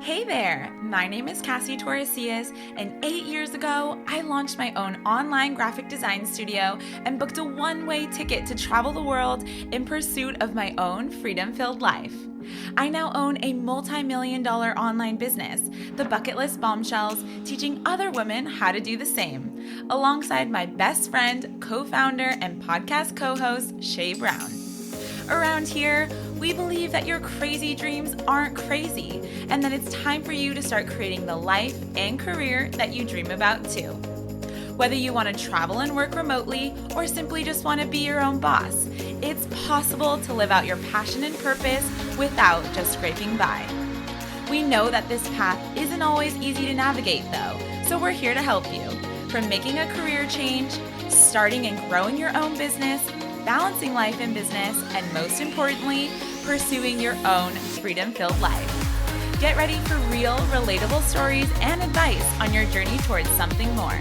Hey there, my name is Cassie Torresias, and 8 years ago, I launched my own online graphic design studio and booked a one-way ticket to travel the world in pursuit of my own freedom-filled life. I now own a multi-million-dollar online business, The Bucket List Bombshells, teaching other women how to do the same, alongside my best friend, co-founder, and podcast co-host, Shay Brown. Around here, we believe that your crazy dreams aren't crazy, and that it's time for you to start creating the life and career that you dream about too. Whether you want to travel and work remotely, or simply just want to be your own boss, it's possible to live out your passion and purpose without just scraping by. We know that this path isn't always easy to navigate though, so we're here to help you. From making a career change, starting and growing your own business, balancing life and business, and most importantly, pursuing your own freedom-filled life. Get ready for real, relatable stories and advice on your journey towards something more.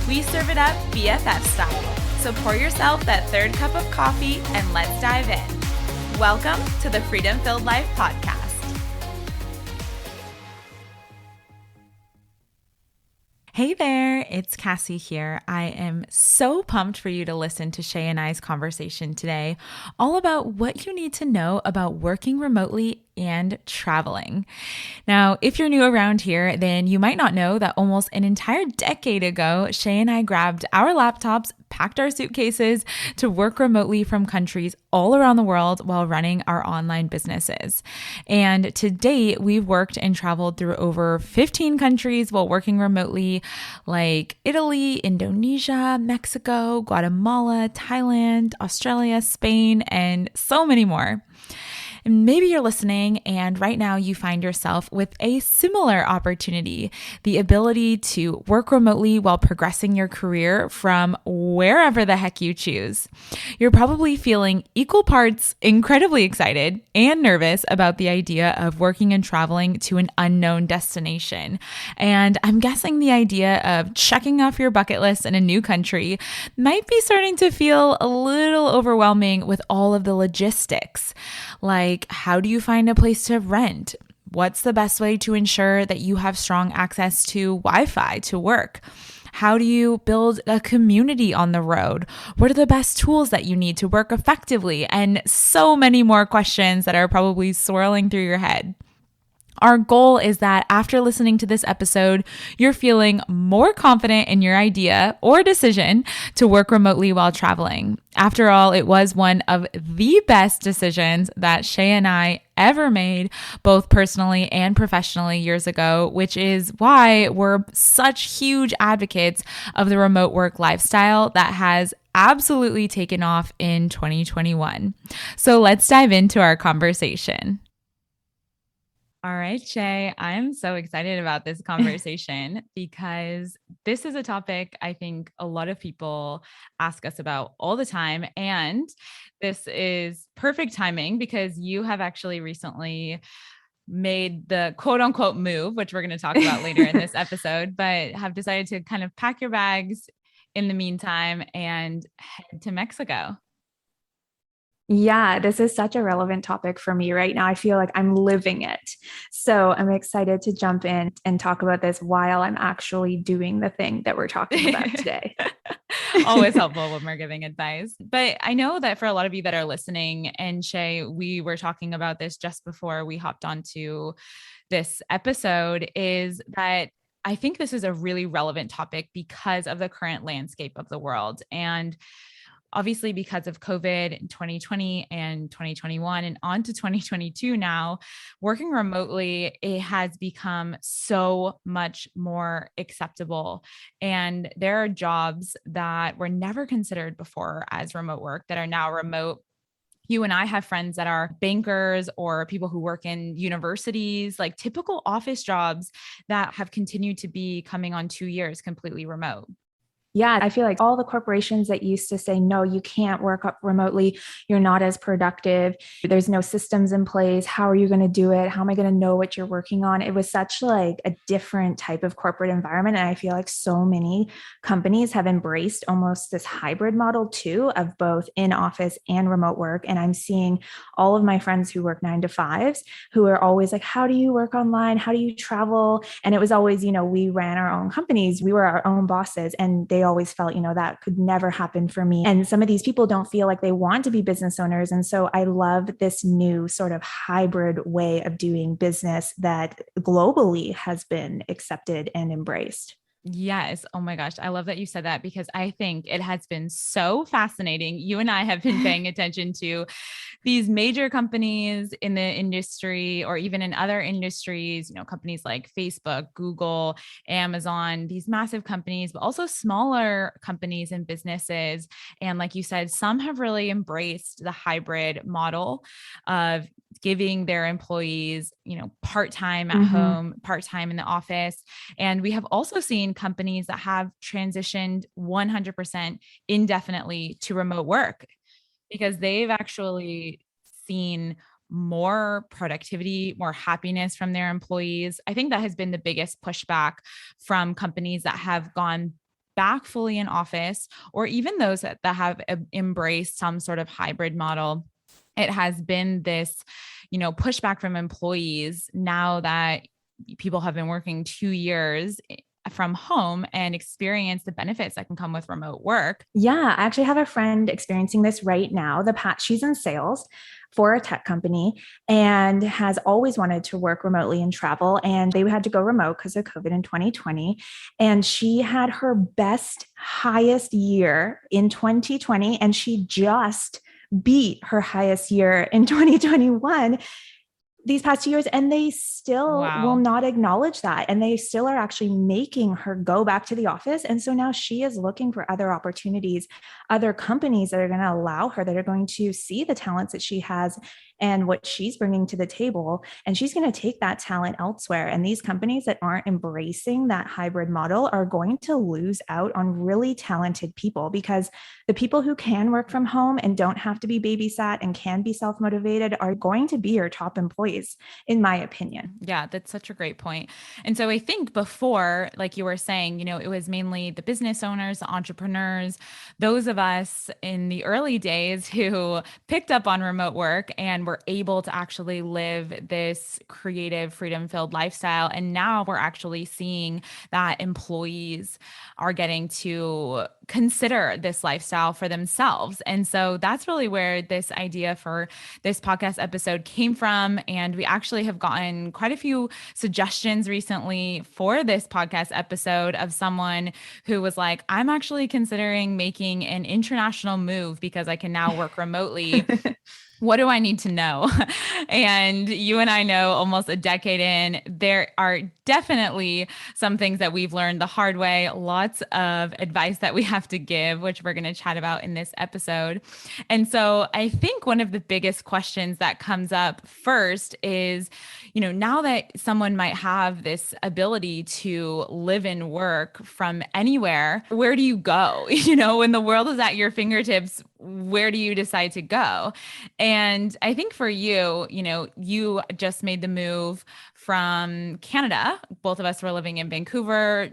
We serve it up BFF style, so pour yourself that third cup of coffee and let's dive in. Welcome to the Freedom-Filled Life Podcast. Hey there, it's Cassie here. I am so pumped for you to listen to Shay and I's conversation today, all about what you need to know about working remotely and traveling. Now, if you're new around here, then you might not know that almost an entire decade ago, Shay and I grabbed our laptops, packed our suitcases to work remotely from countries all around the world while running our online businesses. And to date, we've worked and traveled through over 15 countries while working remotely, like Italy, Indonesia, Mexico, Guatemala, Thailand, Australia, Spain, and so many more. And maybe you're listening and right now you find yourself with a similar opportunity, the ability to work remotely while progressing your career from wherever the heck you choose. You're probably feeling equal parts incredibly excited and nervous about the idea of working and traveling to an unknown destination. And I'm guessing the idea of checking off your bucket list in a new country might be starting to feel a little overwhelming with all of the logistics. Like, how do you find a place to rent? What's the best way to ensure that you have strong access to Wi-Fi to work? How do you build a community on the road? What are the best tools that you need to work effectively? And so many more questions that are probably swirling through your head. Our goal is that after listening to this episode, you're feeling more confident in your idea or decision to work remotely while traveling. After all, it was one of the best decisions that Shay and I ever made, both personally and professionally years ago, which is why we're such huge advocates of the remote work lifestyle that has absolutely taken off in 2021. So let's dive into our conversation. All right, Shay, I'm so excited about this conversation because this is a topic I think a lot of people ask us about all the time. And this is perfect timing because you have actually recently made the quote unquote move, which we're going to talk about later in this episode, but have decided to kind of pack your bags in the meantime and head to Mexico. Yeah, this is such a relevant topic for me right now. I feel like I'm living it. So I'm excited to jump in and talk about this while I'm actually doing the thing that we're talking about today. Always helpful when we're giving advice. But I know that for a lot of you that are listening, and Shay, we were talking about this just before we hopped onto this episode, is that I think this is a really relevant topic because of the current landscape of the world. And obviously, because of COVID in 2020 and 2021 and on to 2022 now, working remotely, it has become so much more acceptable. And there are jobs that were never considered before as remote work that are now remote. You and I have friends that are bankers or people who work in universities, like typical office jobs that have continued to be coming on 2 years completely remote. Yeah, I feel like all the corporations that used to say, no, you can't work up remotely, you're not as productive, there's no systems in place, how are you going to do it? How am I going to know what you're working on? It was such like a different type of corporate environment. And I feel like so many companies have embraced almost this hybrid model too of both in office and remote work. And I'm seeing all of my friends who work 9 to 5s who are always like, how do you work online? How do you travel? And it was always, we ran our own companies, we were our own bosses, and they always felt, that could never happen for me. And some of these people don't feel like they want to be business owners. And so I love this new sort of hybrid way of doing business that globally has been accepted and embraced. Yes. Oh my gosh. I love that you said that because I think it has been so fascinating. You and I have been paying attention to these major companies in the industry or even in other industries, companies like Facebook, Google, Amazon, these massive companies, but also smaller companies and businesses. And like you said, some have really embraced the hybrid model of giving their employees, part-time at home, part-time in the office. And we have also seen companies that have transitioned 100% indefinitely to remote work because they've actually seen more productivity, more happiness from their employees. I think that has been the biggest pushback from companies that have gone back fully in office, or even those that have embraced some sort of hybrid model. It has been this, pushback from employees now that people have been working 2 years from home and experience the benefits that can come with remote work. Yeah, I actually have a friend experiencing this right now. She's in sales for a tech company and has always wanted to work remotely and travel. And they had to go remote because of COVID in 2020. And she had her best, highest year in 2020. And she just beat her highest year in 2021 these past 2 years, and they still will not acknowledge that. And they still are actually making her go back to the office. And so now she is looking for other opportunities, other companies that are going to allow her, that are going to see the talents that she has and what she's bringing to the table. And she's going to take that talent elsewhere. And these companies that aren't embracing that hybrid model are going to lose out on really talented people, because the people who can work from home and don't have to be babysat and can be self-motivated are going to be your top employees, in my opinion. Yeah, that's such a great point. And so I think before, like you were saying, it was mainly the business owners, the entrepreneurs, those of us in the early days who picked up on remote work and were able to actually live this creative, freedom-filled lifestyle. And now we're actually seeing that employees are getting to consider this lifestyle for themselves. And so that's really where this idea for this podcast episode came from. And we actually have gotten quite a few suggestions recently for this podcast episode of someone who was like, I'm actually considering making an international move because I can now work remotely. What do I need to know? And you and I know almost a decade in, there are definitely some things that we've learned the hard way, lots of advice that we have to give, which we're going to chat about in this episode. And so I think one of the biggest questions that comes up first is, now that someone might have this ability to live and work from anywhere, where do you go? When the world is at your fingertips, where do you decide to go? And I think for you, you just made the move from Canada. Both of us were living in Vancouver,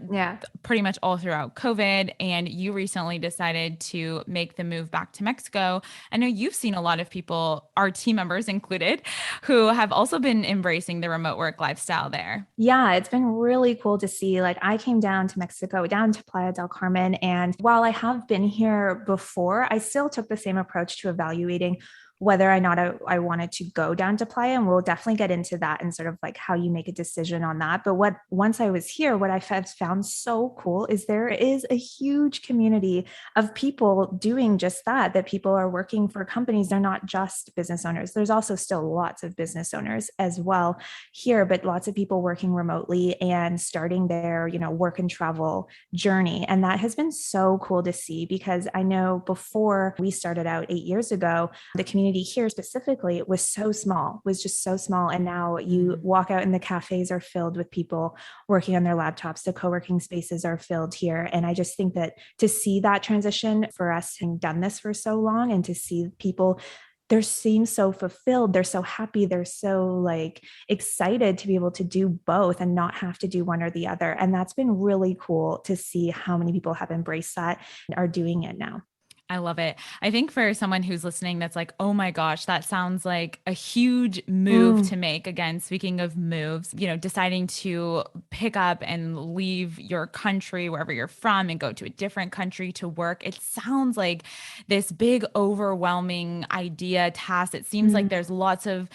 pretty much all throughout COVID. And you recently decided to make the move back to Mexico. I know you've seen a lot of people, our team members included, who have also been embracing the remote work lifestyle there. Yeah, it's been really cool to see. Like, I came down to Mexico, down to Playa del Carmen. And while I have been here before, I still took the same approach to evaluating whether or not I wanted to go down to Playa. And we'll definitely get into that and sort of like how you make a decision on that. But once I was here, what I found so cool is there is a huge community of people doing just that people are working for companies. They're not just business owners. There's also still lots of business owners as well here, but lots of people working remotely and starting their, work and travel journey. And that has been so cool to see, because I know before we started out 8 years ago, the community community here specifically was so small, was just so small. And now you Mm. walk out and the cafes are filled with people working on their laptops. The co-working spaces are filled here. And I just think that to see that transition for us having done this for so long and to see people, they seem so fulfilled, they're so happy, they're so like excited to be able to do both and not have to do one or the other. And that's been really cool to see how many people have embraced that and are doing it now. I love it. I think for someone who's listening that's like, oh my gosh, that sounds like a huge move Mm, to make. Again, speaking of moves, deciding to pick up and leave your country, wherever you're from, and go to a different country to work. It sounds like this big, overwhelming idea, task. It seems like mm, there's lots of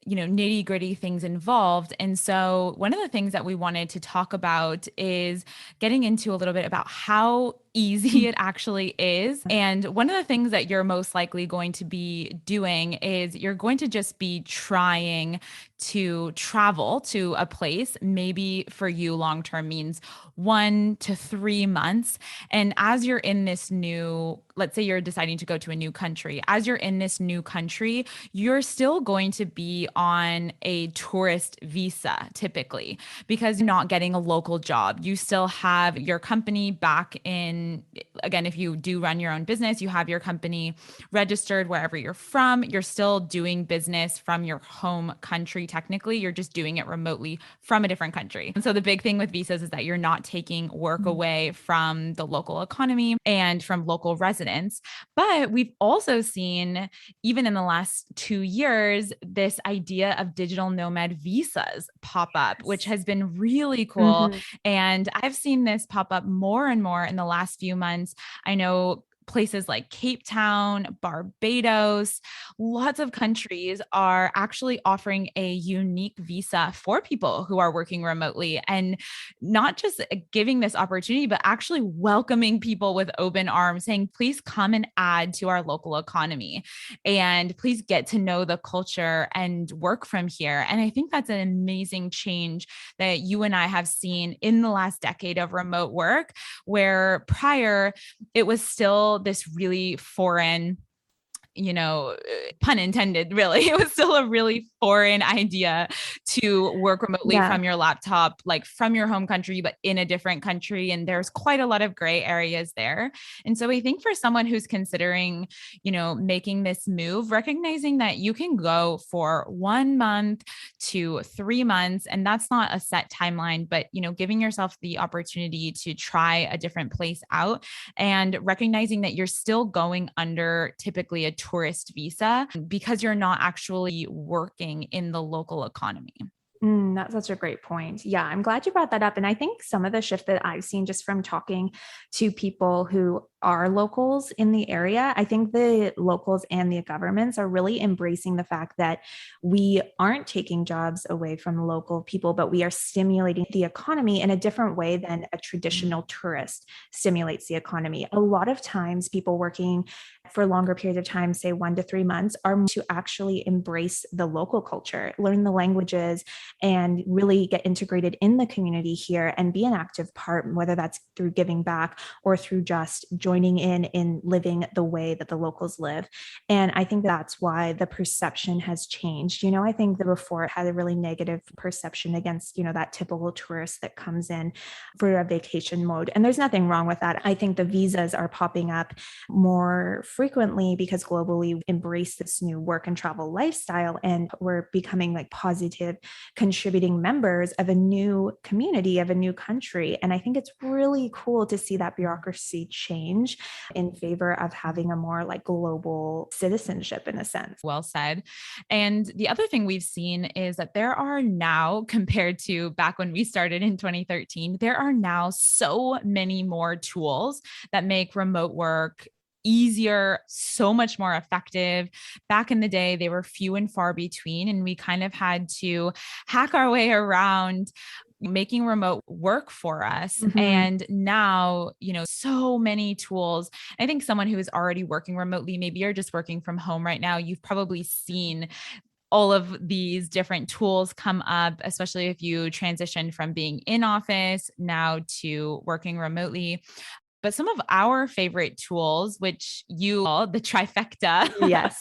nitty gritty things involved. And so, one of the things that we wanted to talk about is getting into a little bit about how easy mm. it actually is. And one of the things that you're most likely going to be doing is you're going to just be trying to travel to a place. Maybe for you, long term means 1 to 3 months. And as you're in this new, let's say you're deciding to go to a new country, as you're in this new country, you're still going to be on a tourist visa typically because you're not getting a local job. You still have your company back in, again, if you do run your own business, you have your company registered wherever you're from. You're still doing business from your home country. Technically, you're just doing it remotely from a different country. And so the big thing with visas is that you're not taking work Mm. away from the local economy and from local residents. But we've also seen, even in the last 2 years, this idea of digital nomad visas pop up, which Yes. has been really cool. Mm-hmm. And I've seen this pop up more and more in the last few months. I know places like Cape Town, Barbados, lots of countries are actually offering a unique visa for people who are working remotely and not just giving this opportunity, but actually welcoming people with open arms, saying, please come and add to our local economy and please get to know the culture and work from here. And I think that's an amazing change that you and I have seen in the last decade of remote work, where prior it was still this really foreign, pun intended, really. It was still a really foreign idea to work remotely Yeah. from your laptop, like from your home country, but in a different country. And there's quite a lot of gray areas there. And so I think for someone who's considering, making this move, recognizing that you can go for 1 month to 3 months, and that's not a set timeline, but, giving yourself the opportunity to try a different place out and recognizing that you're still going under typically a tourist visa because you're not actually working in the local economy. That's such a great point. Yeah, I'm glad you brought that up. And I think some of the shift that I've seen just from talking to people who are locals in the area, I think the locals and the governments are really embracing the fact that we aren't taking jobs away from local people, but we are stimulating the economy in a different way than a Mm. traditional tourist stimulates the economy. A lot of times, people working for longer periods of time, say 1 to 3 months, are to actually embrace the local culture, learn the languages, and really get integrated in the community here and be an active part, whether that's through giving back or through just joining in living the way that the locals live. And I think that's why the perception has changed. I think that before it had a really negative perception against, that typical tourist that comes in for a vacation mode. And there's nothing wrong with that. I think the visas are popping up more frequently because globally we embrace this new work and travel lifestyle, and we're becoming like positive contributing members of a new community, of a new country. And I think it's really cool to see that bureaucracy change in favor of having a more like global citizenship in a sense. Well said. And the other thing we've seen is that there are now, compared to back when we started in 2013, there are now so many more tools that make remote work easier, so much more effective. Back in the day, they were few and far between, and we kind of had to hack our way around making remote work for us. Mm-hmm. And now, so many tools. I think someone who is already working remotely, maybe you're just working from home right now, you've probably seen all of these different tools come up, especially if you transition from being in office now to working remotely. But some of our favorite tools, which you call the trifecta. Yes.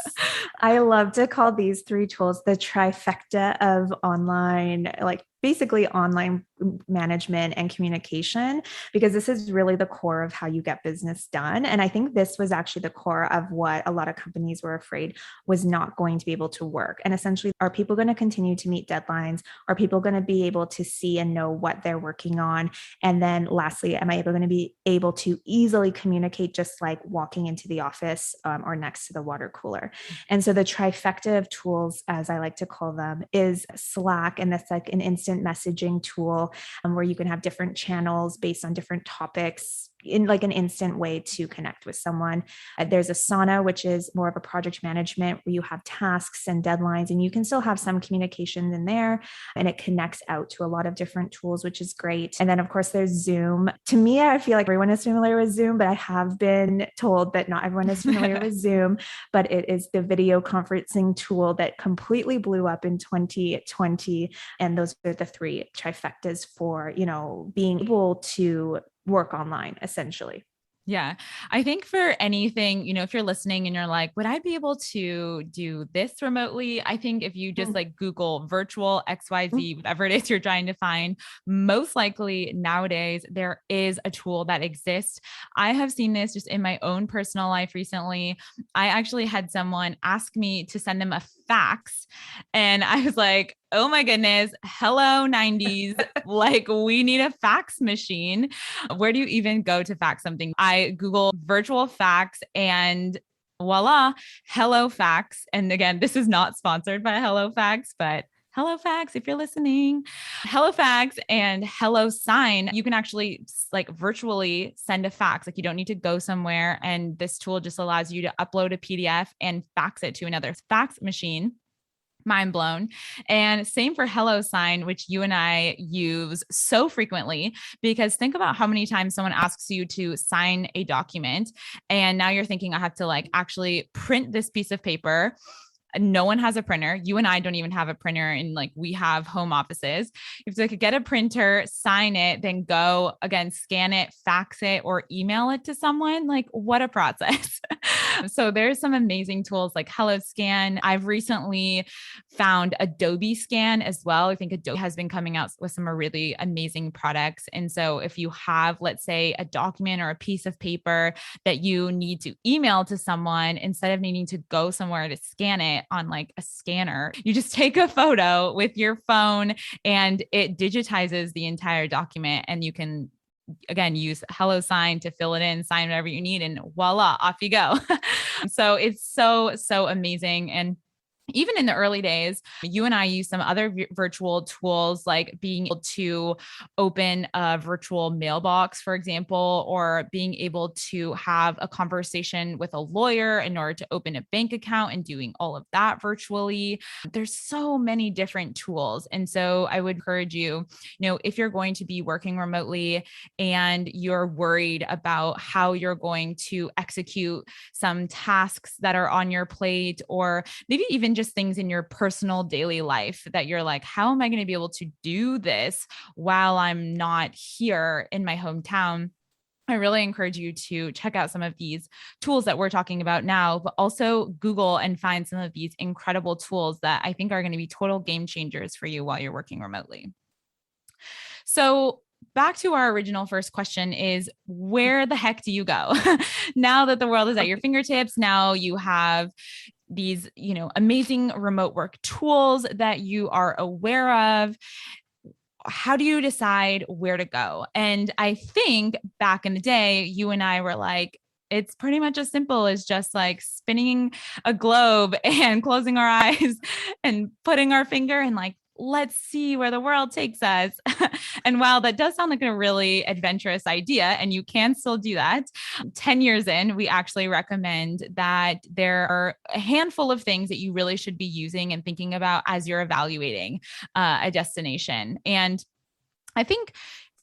I love to call these three tools the trifecta of online, like basically online management and communication, because this is really the core of how you get business done. And I think this was actually the core of what a lot of companies were afraid was not going to be able to work. And essentially, are people going to continue to meet deadlines? Are people going to be able to see and know what they're working on? And then lastly, am I going to be able to easily communicate just like walking into the office or next to the water cooler? And so the trifecta of tools, as I like to call them, is Slack. And that's like an instant messaging tool where you can have different channels based on different topics in like an instant way to connect with someone. There's Asana, which is more of a project management where you have tasks and deadlines, and you can still have some communication in there, and it connects out to a lot of different tools, which is great. And then of course there's Zoom. To me, I feel like everyone is familiar with Zoom, but I have been told that not everyone is familiar with Zoom, but it is the video conferencing tool that completely blew up in 2020. And those are the three trifectas for, being able to work online essentially. Yeah. I think for anything, if you're listening and you're like, would I be able to do this remotely? I think if you just like Google virtual XYZ, whatever it is you're trying to find, most likely nowadays there is a tool that exists. I have seen this just in my own personal life recently. I actually had someone ask me to send them a fax, and I was like, oh my goodness, hello 90s. Like, we need a fax machine. Where do you even go to fax something? I Google virtual fax and voila, Hello Fax. And again, this is not sponsored by Hello Fax, but Hello Fax, if you're listening, Hello Fax and Hello Sign, you can actually like virtually send a fax. Like, you don't need to go somewhere. And this tool just allows you to upload a PDF and fax it to another fax machine. Mind blown. And same for Hello Sign, which you and I use so frequently, because think about how many times someone asks you to sign a document. And now you're thinking, I have to like actually print this piece of paper. No one has a printer. You and I don't even have a printer, and like we have home offices. You have to get a printer, sign it, then go again, scan it, fax it, or email it to someone. Like, what a process. So there's some amazing tools like Hello Scan. I've recently found Adobe Scan as well. I think Adobe has been coming out with some really amazing products. And so if you have, let's say, a document or a piece of paper that you need to email to someone, instead of needing to go somewhere to scan it on like a scanner, you just take a photo with your phone and it digitizes the entire document, and you can again use Hello Sign to fill it in, sign whatever you need, and voila, off you go. So it's so amazing. And even in the early days, you and I use some other virtual tools, like being able to open a virtual mailbox, for example, or being able to have a conversation with a lawyer in order to open a bank account, and doing all of that virtually. There's so many different tools. And so I would encourage you, if you're going to be working remotely and you're worried about how you're going to execute some tasks that are on your plate, or maybe even just things in your personal daily life that you're like, how am I going to be able to do this while I'm not here in my hometown? I really encourage you to check out some of these tools that we're talking about now, but also Google and find some of these incredible tools that I think are going to be total game changers for you while you're working remotely. So back to our original first question is, where the heck do you go? Now that the world is at your fingertips, now you have these, amazing remote work tools that you are aware of. How do you decide where to go? And I think back in the day, you and I were like, it's pretty much as simple as just like spinning a globe and closing our eyes and putting our finger and like, let's see where the world takes us. And while that does sound like a really adventurous idea, and you can still do that, 10 years in, we actually recommend that there are a handful of things that you really should be using and thinking about as you're evaluating a destination. And I think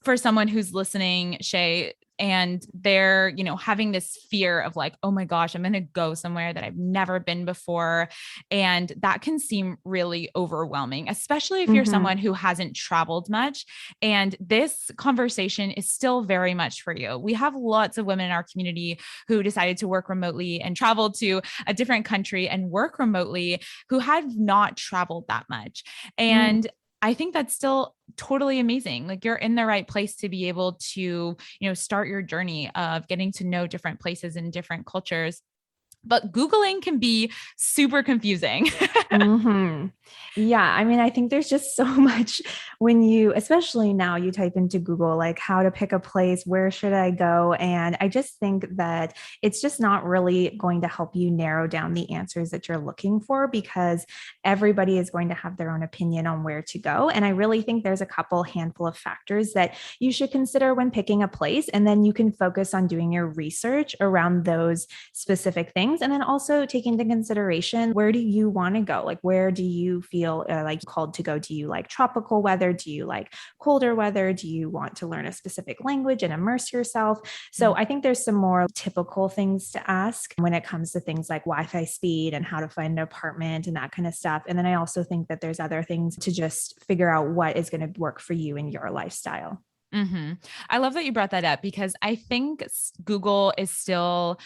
for someone who's listening, Shay, and they're, having this fear of like, oh my gosh, I'm going to go somewhere that I've never been before. And that can seem really overwhelming, especially if you're Mm-hmm. someone who hasn't traveled much. And this conversation is still very much for you. We have lots of women in our community who decided to work remotely and travel to a different country and work remotely who had not traveled that much. Mm. And I think that's still totally amazing. Like you're in the right place to be able to, start your journey of getting to know different places and different cultures. But Googling can be super confusing. Hmm. Yeah, I mean, I think there's just so much when you, especially now, you type into Google, like how to pick a place, where should I go? And I just think that it's just not really going to help you narrow down the answers that you're looking for because everybody is going to have their own opinion on where to go. And I really think there's a couple handful of factors that you should consider when picking a place. And then you can focus on doing your research around those specific things. And then also take into consideration where do you want to go? Like, where do you feel like called to go? Do you like tropical weather? Do you like colder weather? Do you want to learn a specific language and immerse yourself? So I think there's some more typical things to ask when it comes to things like Wi-Fi speed and how to find an apartment and that kind of stuff. And then I also think that there's other things to just figure out what is going to work for you in your lifestyle. Mm-hmm. I love that you brought that up because I think Google is still,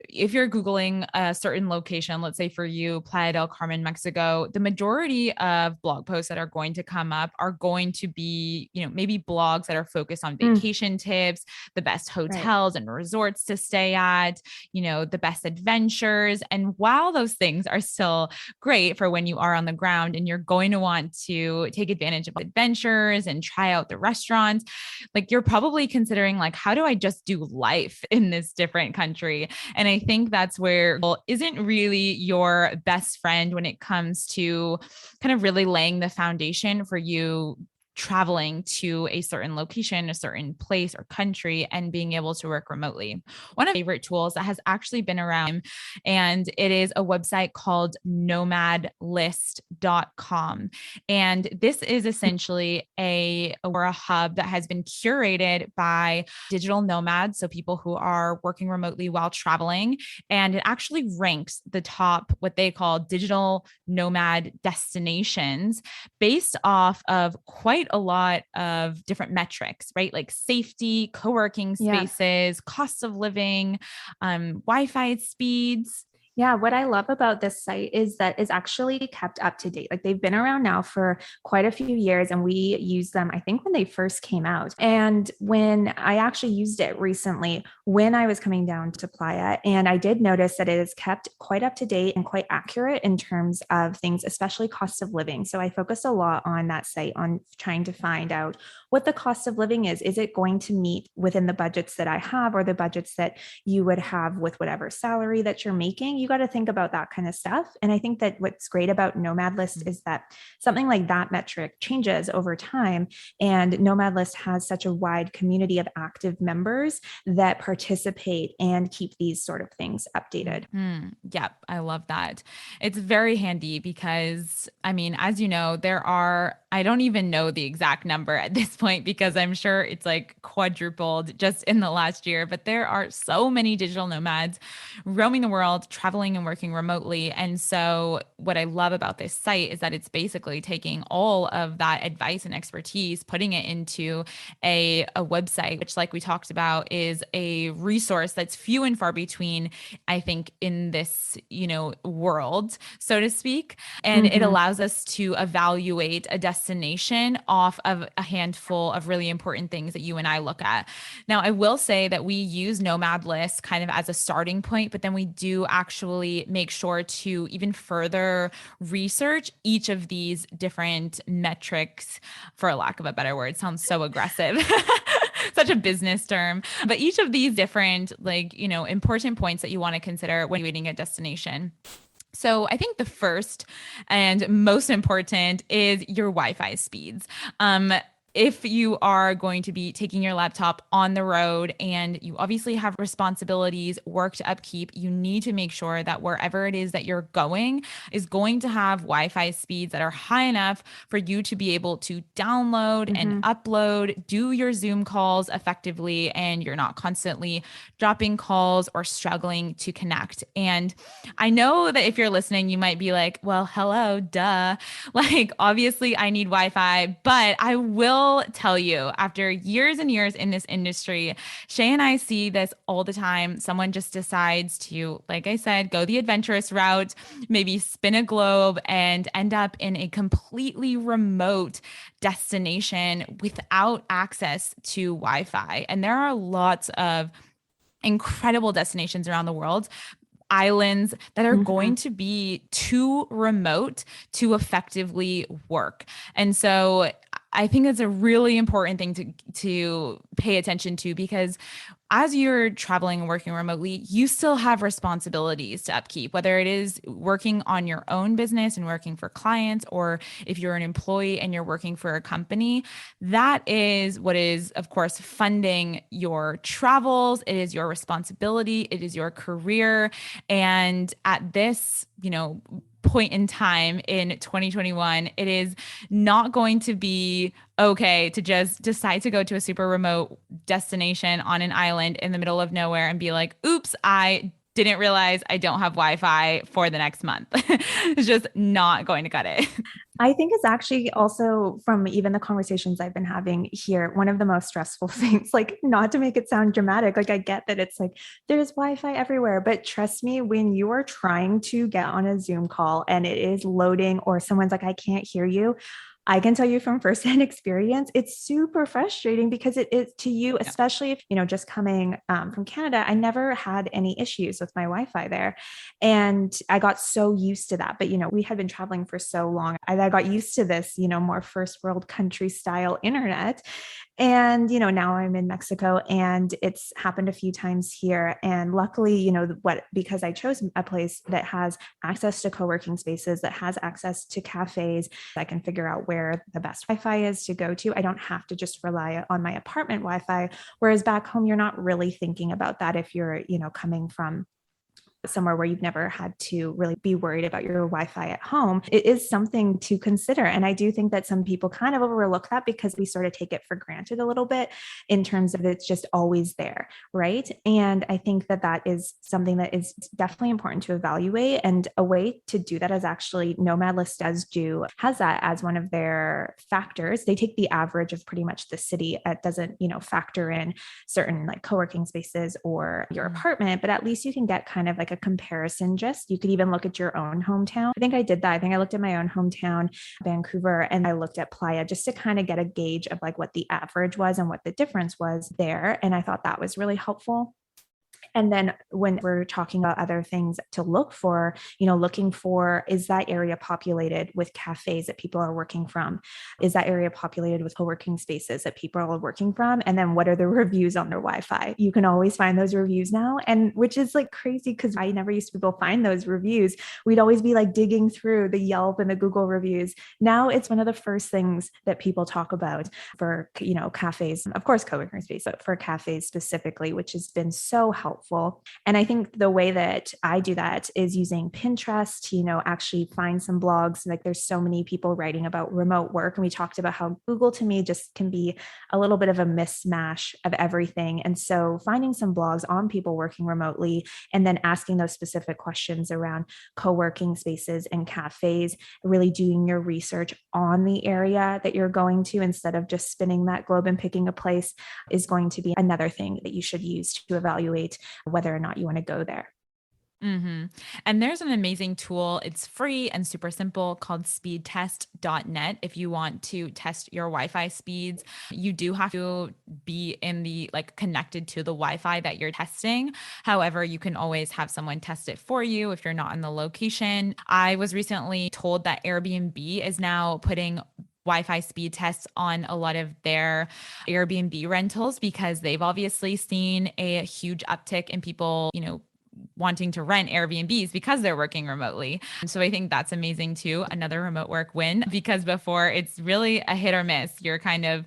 if you're Googling a certain location, let's say for you, Playa del Carmen, Mexico, the majority of blog posts that are going to come up are going to be, maybe blogs that are focused on Mm, vacation tips, the best right. hotels and resorts to stay at, the best adventures. And while those things are still great for when you are on the ground and you're going to want to take advantage of adventures and try out the restaurants, like you're probably considering like, how do I just do life in this different country? And I think that's where Google isn't really your best friend when it comes to kind of really laying the foundation for you traveling to a certain location, a certain place or country, and being able to work remotely. One of my favorite tools that has actually been around, and it is a website called nomadlist.com. And this is essentially a hub that has been curated by digital nomads, so people who are working remotely while traveling. And it actually ranks the top, what they call digital nomad destinations based off of quite a lot of different metrics, right? Like safety, co working Yeah. spaces, cost of living, Wi Fi speeds. Yeah, what I love about this site is that it's actually kept up to date. Like they've been around now for quite a few years, and we used them, I think, when they first came out. And when I actually used it recently, when I was coming down to Playa, and I did notice that it is kept quite up to date and quite accurate in terms of things, especially cost of living. So I focused a lot on that site on trying to find out what the cost of living is. Is it going to meet within the budgets that I have or the budgets that you would have with whatever salary that you're making? You got to think about that kind of stuff. And I think that what's great about Nomad List is that something like that metric changes over time. And Nomad List has such a wide community of active members that participate and keep these sort of things updated. Yep, I love that. It's very handy because, I mean, as you know, there are, I don't even know the exact number at this point because I'm sure it's like quadrupled just in the last year, but there are so many digital nomads roaming the world, traveling and working remotely. And so, what I love about this site is that it's basically taking all of that advice and expertise, putting it into a website, which, like we talked about, is a resource that's few and far between, I think, in this, world, so to speak. And it Mm-hmm. allows us to evaluate a destination off of a handful of really important things that you and I look at. Now, I will say that we use Nomad List kind of as a starting point, but then we do actually make sure to even further research each of these different metrics, for a lack of a better word. Sounds so aggressive. Such a business term, but each of these different, like, important points that you want to consider when evaluating a destination. So I think the first and most important is your Wi-Fi speeds. if you are going to be taking your laptop on the road and you obviously have responsibilities, work to upkeep, you need to make sure that wherever it is that you're going is going to have Wi-Fi speeds that are high enough for you to be able to download and Hmm. upload, do your Zoom calls effectively, and you're not constantly dropping calls or struggling to connect. And I know that if you're listening, you might be like, well, hello, duh. Like, obviously, I need Wi Fi, but I will tell you, after years and years in this industry, Shay and I see this all the time. Someone just decides to, like I said, go the adventurous route, maybe spin a globe and end up in a completely remote destination without access to Wi Fi. And there are lots of incredible destinations around the world, islands that are Hmm. going to be too remote to effectively work. And so I think it's a really important thing to pay attention to, because as you're traveling and working remotely, you still have responsibilities to upkeep, whether it is working on your own business and working for clients, or if you're an employee and you're working for a company. That is what is, of course, funding your travels. It is your responsibility. It is your career. And at this, point in time in 2021, it is not going to be okay to just decide to go to a super remote destination on an island in the middle of nowhere and be like, oops, I didn't realize I don't have Wi-Fi for the next month. It's just not going to cut it. I think it's actually also from even the conversations I've been having here, one of the most stressful things, like not to make it sound dramatic. Like I get that it's like there's Wi-Fi everywhere, but trust me, when you are trying to get on a Zoom call and it is loading or someone's like, I can't hear you, I can tell you from firsthand experience, it's super frustrating because it is to you, Yeah. especially if, just coming from Canada, I never had any issues with my Wi Fi there. And I got so used to that. But, we had been traveling for so long. I got used to this, more first world country style internet. And, now I'm in Mexico and it's happened a few times here. And luckily, because I chose a place that has access to co working spaces, that has access to cafes, I can figure out where the best Wi Fi is to go to. I don't have to just rely on my apartment Wi Fi. Whereas back home, you're not really thinking about that if you're, coming from somewhere where you've never had to really be worried about your Wi-Fi at home, it is something to consider. And I do think that some people kind of overlook that because we sort of take it for granted a little bit in terms of it's just always there, right? And I think that that is something that is definitely important to evaluate. And a way to do that is actually Nomad List has that as one of their factors. They take the average of pretty much the city. It doesn't, factor in certain like co-working spaces or your apartment, but at least you can get kind of like a comparison gist. You could even look at your own hometown. I think I did that. I think I looked at my own hometown, Vancouver, and I looked at Playa just to kind of get a gauge of like what the average was and what the difference was there. And I thought that was really helpful. And then when we're talking about other things to look for, looking for, is that area populated with cafes that people are working from? Is that area populated with co-working spaces that people are working from? And then what are the reviews on their Wi-Fi? You can always find those reviews now. And which is like crazy because I never used to be able to find those reviews. We'd always be like digging through the Yelp and the Google reviews. Now it's one of the first things that people talk about for, cafes, of course, co-working space, but for cafes specifically, which has been so helpful. And I think the way that I do that is using Pinterest to, actually find some blogs. Like there's so many people writing about remote work. And we talked about how Google to me just can be a little bit of a mismatch of everything. And so finding some blogs on people working remotely and then asking those specific questions around co-working spaces and cafes, really doing your research on the area that you're going to instead of just spinning that globe and picking a place is going to be another thing that you should use to evaluate whether or not you want to go there. Mm-hmm. And there's an amazing tool. It's free and super simple called speedtest.net. If you want to test your Wi-Fi speeds, you do have to be in the like connected to the Wi-Fi that you're testing. However, you can always have someone test it for you if you're not in the location. I was recently told that Airbnb is now putting Wi-Fi speed tests on a lot of their Airbnb rentals because they've obviously seen a huge uptick in people, wanting to rent Airbnbs because they're working remotely. So I think that's amazing too. Another remote work win, because before it's really a hit or miss. You're kind of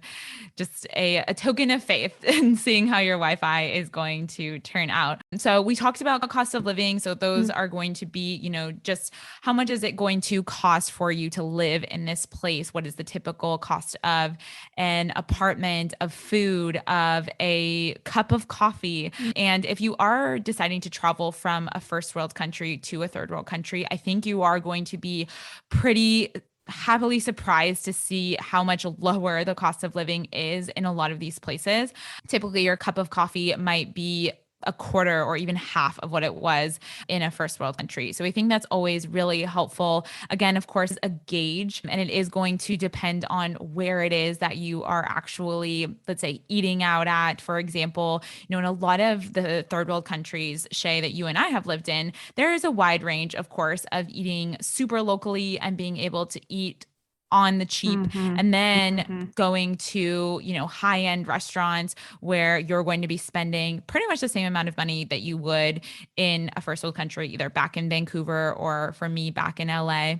just a token of faith in seeing how your Wi-Fi is going to turn out. So we talked about the cost of living. So those are going to be, just how much is it going to cost for you to live in this place? What is the typical cost of an apartment, of food, of a cup of coffee? And if you are deciding to travel from a first world country to a third world country, I think you are going to be pretty happily surprised to see how much lower the cost of living is in a lot of these places. Typically, your cup of coffee might be a quarter or even half of what it was in a first world country. So I think that's always really helpful. Again, of course, a gauge, and it is going to depend on where it is that you are actually, let's say, eating out at. For example, in a lot of the third world countries, Shay, that you and I have lived in, there is a wide range, of course, of eating super locally and being able to eat on the cheap, Mm-hmm. and then Mm-hmm. going to high end restaurants where you're going to be spending pretty much the same amount of money that you would in a first world country, either back in Vancouver or for me back in LA.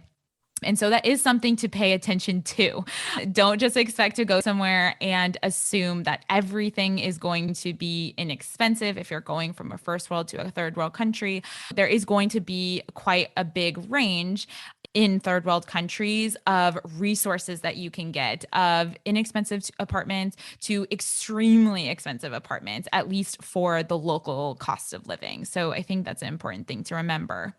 And so that is something to pay attention to. Don't just expect to go somewhere and assume that everything is going to be inexpensive if you're going from a first world to a third world country. There is going to be quite a big range in third world countries of resources that you can get, of inexpensive apartments to extremely expensive apartments, at least for the local cost of living. So I think that's an important thing to remember.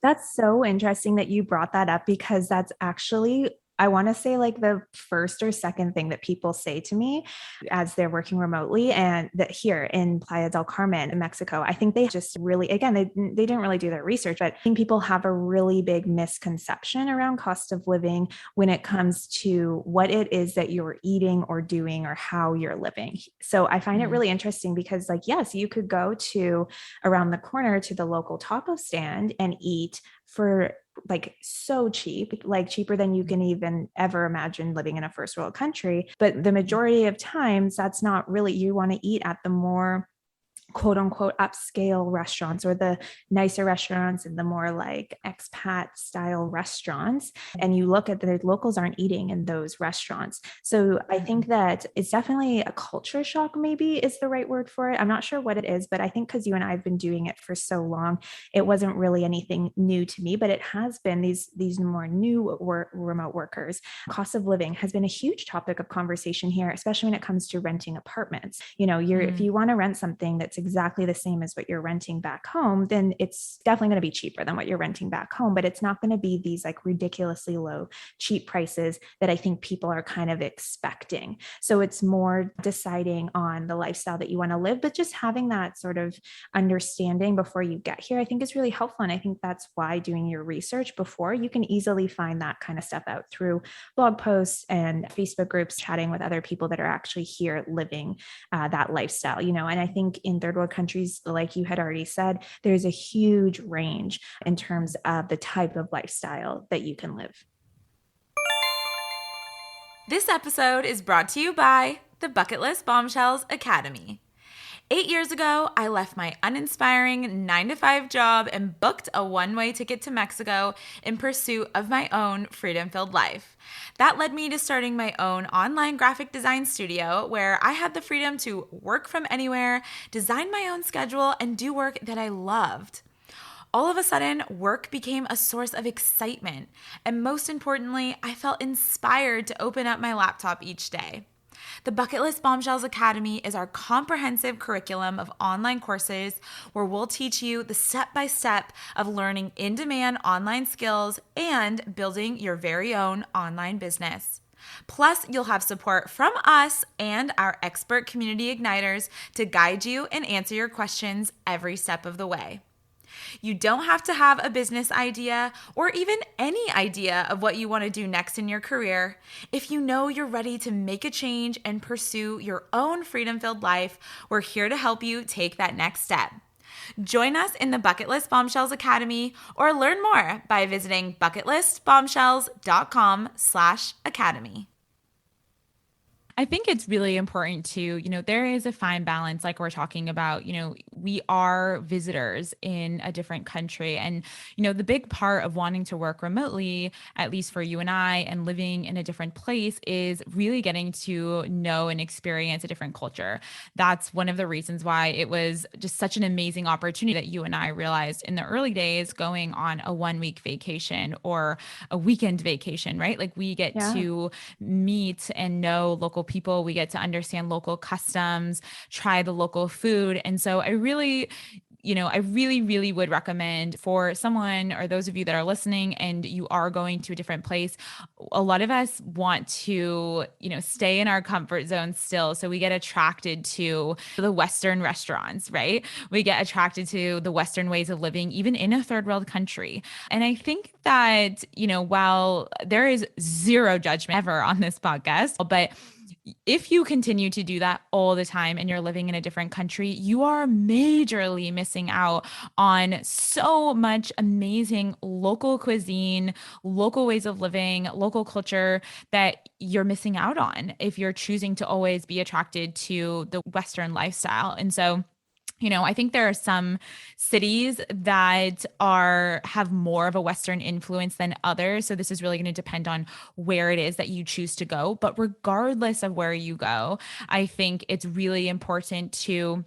That's so interesting that you brought that up because that's actually, I want to say, like the first or second thing that people say to me as they're working remotely. And that here in Playa del Carmen in Mexico, I think they just really, again, they didn't really do their research, but I think people have a really big misconception around cost of living when it comes to what it is that you're eating or doing or how you're living. So I find it Mm. really interesting because, like, yes, you could go to around the corner to the local taco stand and eat for like so cheap, like cheaper than you can even ever imagine living in a first world country. But the majority of times, that's not really, you want to eat at the more quote unquote upscale restaurants or the nicer restaurants and the more like expat style restaurants. And you look at the locals aren't eating in those restaurants. So I think that it's definitely a culture shock, maybe is the right word for it. I'm not sure what it is, but I think because you and I have been doing it for so long, it wasn't really anything new to me, but it has been these more new remote workers. Cost of living has been a huge topic of conversation here, especially when it comes to renting apartments. If Mm. you want to rent something that's exactly the same as what you're renting back home, then it's definitely going to be cheaper than what you're renting back home, but it's not going to be these like ridiculously low, cheap prices that I think people are kind of expecting. So it's more deciding on the lifestyle that you want to live, but just having that sort of understanding before you get here, I think is really helpful. And I think that's why doing your research before, you can easily find that kind of stuff out through blog posts and Facebook groups, chatting with other people that are actually here living that lifestyle, and I think in third world countries, like you had already said, there's a huge range in terms of the type of lifestyle that you can live. This episode is brought to you by the Bucket List Bombshells Academy. 8 years ago, I left my uninspiring 9 to 5 job and booked a one-way ticket to Mexico in pursuit of my own freedom-filled life. That led me to starting my own online graphic design studio where I had the freedom to work from anywhere, design my own schedule, and do work that I loved. All of a sudden, work became a source of excitement, and most importantly, I felt inspired to open up my laptop each day. The Bucket List Bombshells Academy is our comprehensive curriculum of online courses where we'll teach you the step-by-step of learning in-demand online skills and building your very own online business. Plus, you'll have support from us and our expert community igniters to guide you and answer your questions every step of the way. You don't have to have a business idea or even any idea of what you want to do next in your career. If you know you're ready to make a change and pursue your own freedom-filled life, we're here to help you take that next step. Join us in the Bucket List Bombshells Academy or learn more by visiting bucketlistbombshells.com/academy. I think it's really important to, there is a fine balance, like we're talking about, we are visitors in a different country. And, the big part of wanting to work remotely, at least for you and I, and living in a different place is really getting to know and experience a different culture. That's one of the reasons why it was just such an amazing opportunity that you and I realized in the early days, going on a 1 week vacation or a weekend vacation, right? Like we get Yeah. to meet and know local people, we get to understand local customs, try the local food. And so I really, really would recommend for someone or those of you that are listening and you are going to a different place. A lot of us want to, stay in our comfort zone still. So we get attracted to the Western restaurants, right? We get attracted to the Western ways of living, even in a third world country. And I think that, while there is zero judgment ever on this podcast, but if you continue to do that all the time and you're living in a different country, you are majorly missing out on so much amazing local cuisine, local ways of living, local culture that you're missing out on if you're choosing to always be attracted to the Western lifestyle. And so, I think there are some cities that have more of a Western influence than others. So this is really going to depend on where it is that you choose to go. But regardless of where you go, I think it's really important to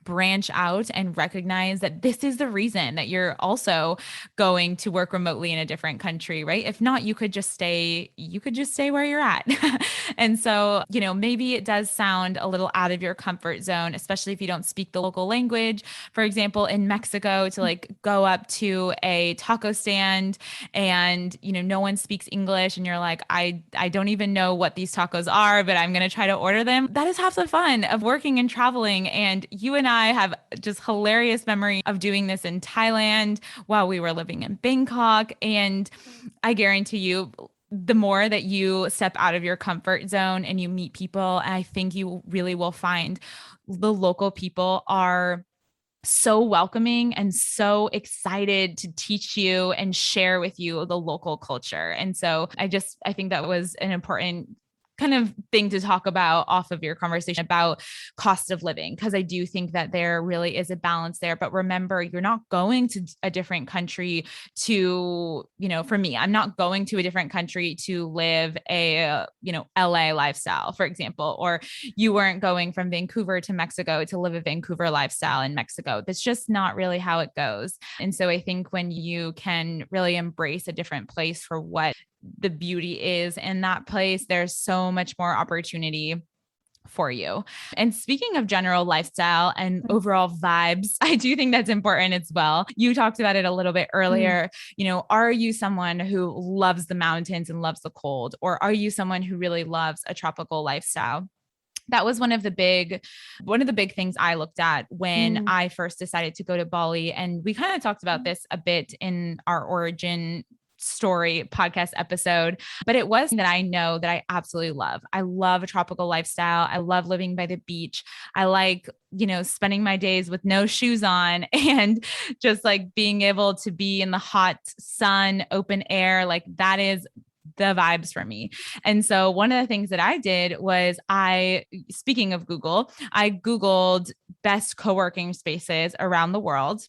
branch out and recognize that this is the reason that you're also going to work remotely in a different country, right? If not, you could just stay where you're at. And so, maybe it does sound a little out of your comfort zone, especially if you don't speak the local language. For example, in Mexico, to like go up to a taco stand and, no one speaks English and you're like, I don't even know what these tacos are, but I'm going to try to order them. That is half the fun of working and traveling. And you and I have just hilarious memory of doing this in Thailand while we were living in Bangkok. And I guarantee you, the more that you step out of your comfort zone and you meet people, I think you really will find the local people are so welcoming and so excited to teach you and share with you the local culture. And so I think that was an important kind of thing to talk about off of your conversation about cost of living, because I do think that there really is a balance there. But remember, you're not going to a different country to, for me, I'm not going to a different country to live a, LA lifestyle, for example, or you weren't going from Vancouver to Mexico to live a Vancouver lifestyle in Mexico. That's just not really how it goes. And so I think when you can really embrace a different place for what the beauty is in that place, there's so much more opportunity for you. And speaking of general lifestyle and overall vibes, I do think that's important as well. You talked about it a little bit earlier. Are you someone who loves the mountains and loves the cold, or are you someone who really loves a tropical lifestyle? That was one of the big things I looked at when I first decided to go to Bali. And we kind of talked about this a bit in our origin story podcast episode, but it was that I know that I absolutely love. I love a tropical lifestyle. I love living by the beach. I like, spending my days with no shoes on and just like being able to be in the hot sun, open air. Like that is the vibes for me. And so one of the things that I did was speaking of Google, I Googled best co-working spaces around the world,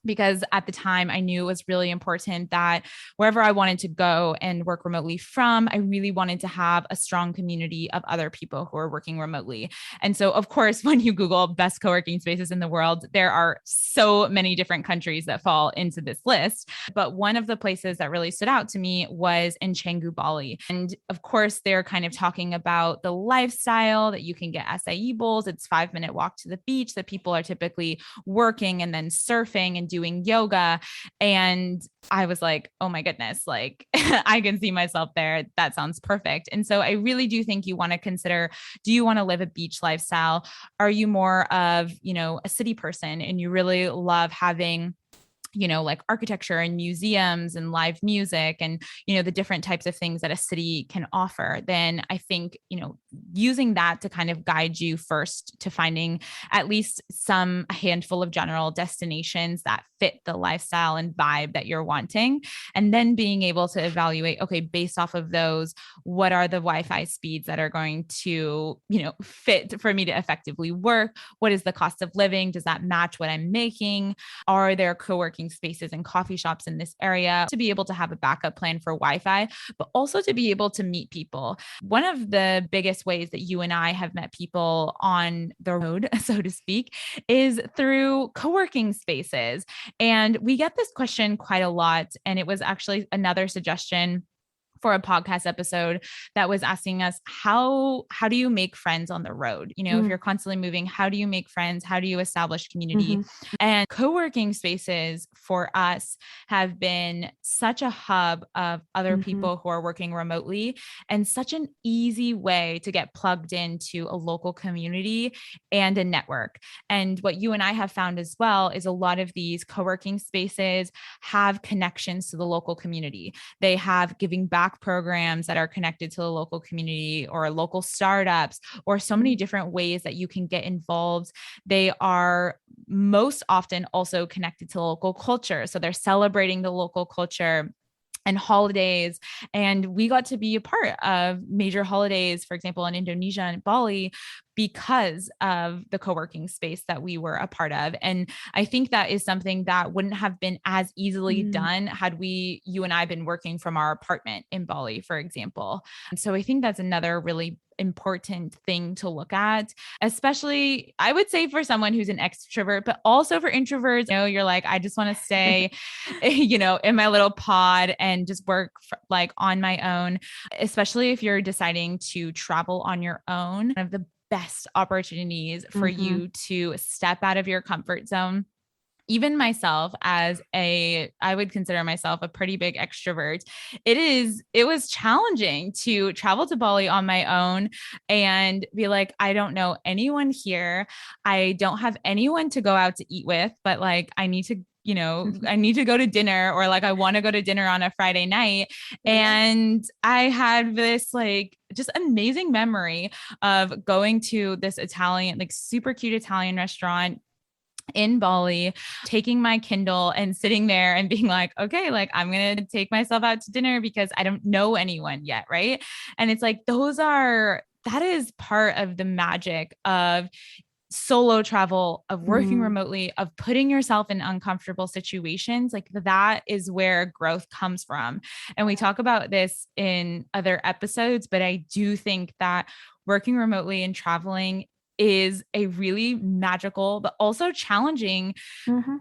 because at the time I knew it was really important that wherever I wanted to go and work remotely from, I really wanted to have a strong community of other people who are working remotely. And so, of course, when you Google best co-working spaces in the world, there are so many different countries that fall into this list. But one of the places that really stood out to me was in Canggu, Bali. And of course, they're kind of talking about the lifestyle that you can get acai bowls. It's 5-minute walk to the beach, that people are typically working and then surfing and doing yoga. And I was like, oh my goodness, like I can see myself there. That sounds perfect. And so I really do think you want to consider, do you want to live a beach lifestyle? Are you more of, a city person and you really love having like architecture and museums and live music and, the different types of things that a city can offer, then I think, using that to kind of guide you first to finding at least a handful of general destinations that fit the lifestyle and vibe that you're wanting. And then being able to evaluate, okay, based off of those, what are the Wi-Fi speeds that are going to, fit for me to effectively work? What is the cost of living? Does that match what I'm making? Are there co-working spaces and coffee shops in this area, to be able to have a backup plan for Wi-Fi, but also to be able to meet people? One of the biggest ways that you and I have met people on the road, so to speak, is through co-working spaces. And we get this question quite a lot. And it was actually another suggestion for a podcast episode that was asking us, how do you make friends on the road? If you're constantly moving, how do you make friends? How do you establish community? And co-working spaces for us have been such a hub of other people who are working remotely, and such an easy way to get plugged into a local community and a network. And what you and I have found as well is a lot of these co-working spaces have connections to the local community. They have giving back programs that are connected to the local community, or local startups, or so many different ways that you can get involved. They are most often also connected to local culture. So they're celebrating the local culture and holidays. And we got to be a part of major holidays, for example, in Indonesia and Bali, because of the co-working space that we were a part of. And I think that is something that wouldn't have been as easily done had you and I been working from our apartment in Bali, for example. And so I think that's another really important thing to look at, especially I would say for someone who's an extrovert, but also for introverts. You're like, I just want to stay, in my little pod and just work like on my own, especially if you're deciding to travel on your own. One of the best opportunities for you to step out of your comfort zone. Even myself, I would consider myself a pretty big extrovert. It was challenging to travel to Bali on my own and be like, I don't know anyone here. I don't have anyone to go out to eat with, but like, I need to go to dinner, or like, I want to go to dinner on a Friday night. And I had this like just amazing memory of going to this Italian, like super cute Italian restaurant in Bali, taking my Kindle and sitting there and being like, okay, like I'm going to take myself out to dinner because I don't know anyone yet. Right. And it's like, that is part of the magic of solo travel, of working remotely, of putting yourself in uncomfortable situations. Like that is where growth comes from. And we talk about this in other episodes, but I do think that working remotely and traveling is a really magical, but also challenging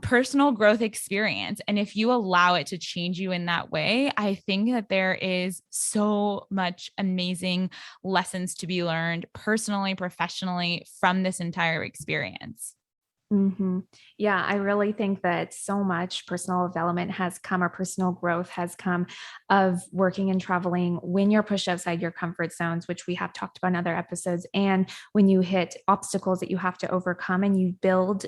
personal growth experience. And if you allow it to change you in that way, I think that there is so much amazing lessons to be learned personally, professionally from this entire experience. Yeah, I really think that so much personal development has come, or personal growth has come of working and traveling when you're pushed outside your comfort zones, which we have talked about in other episodes. And when you hit obstacles that you have to overcome, and